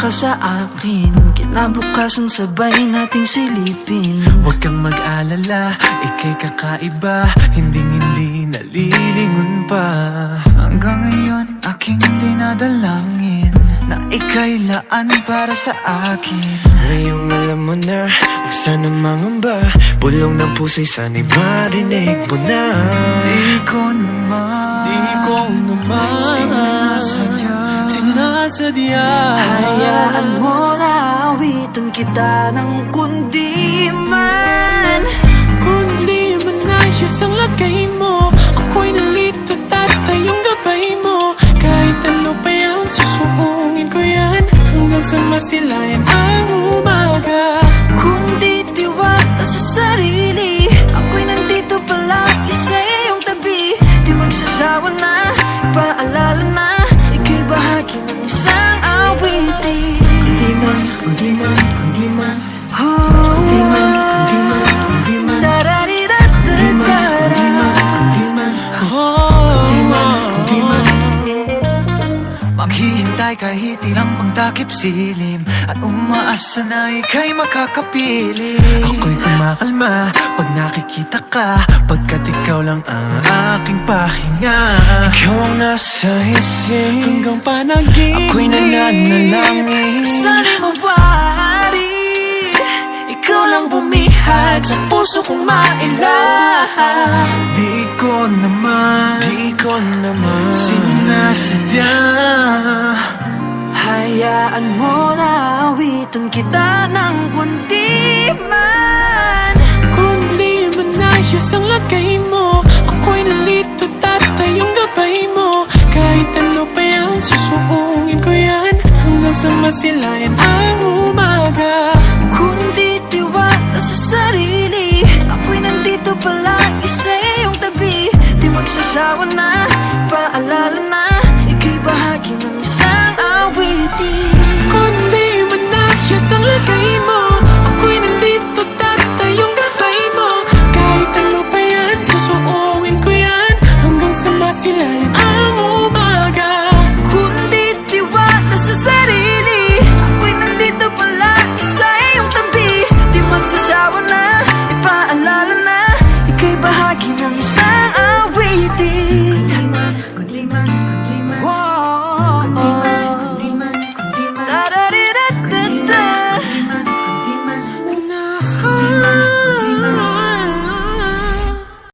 ka sa akin, kinabukasan sabay nating silipin. Huwag kang mag-alala, ika'y kakaiba, hindi nalilingon pa. Hanggang ngayon aking dinadalangin na ika'y laan para sa akin. Ngayong alam mo na, huwag sana mangamba, bulong ng puso'y sana'y marinig mo na. Di ko naman sinasadya. Hayaan mo na awitan kita ng kundi man. Kundi man ayos ang lagay mo, ako'y nalito tatayong gabay mo. Kahit ano pa yan, susuungin ko yan hanggang sa masilayan ang umaga. Kundi tiwala sa sarili, ako'y nandito palagi sa iyong tabi. Di magsasawa na, paalala na, ika'y bahagi ng isang awitin. Kundi man, kundi man, kundi man, Oh, kundi man, kundi man, kundi man, da-da-di-da-da-da. kundi man, kundi man, kundi man, kundi man. Maghihintay kahit ilang pangtakip silim, at umaasa na ika'y makakapiling. Ako'y kumakalma pag nakikita ka, pagkat ikaw lang ang aking pahinga. Ikaw ang nasa isip Hanggang panaginip ako'y nananalangin. Sana'y mawari, ikaw lang bumihag sa puso kong mailahan. Di ko naman sinasadya. Hayaan mo na awitan kita ng kundi man. Kundi man ayos ang lagay mo, ako'y nalito tatayong gabay mo. Kahit ano pa yan, susuungin ko yan hanggang sa masilayan ang umaga. Kundi tiwala sa sarili, ako'y nandito palagi sa iyong tabi. Di magsasawa na, paalala na, ika'y bahagi ng isang awitin. Kundi man ayos ang lagay mo,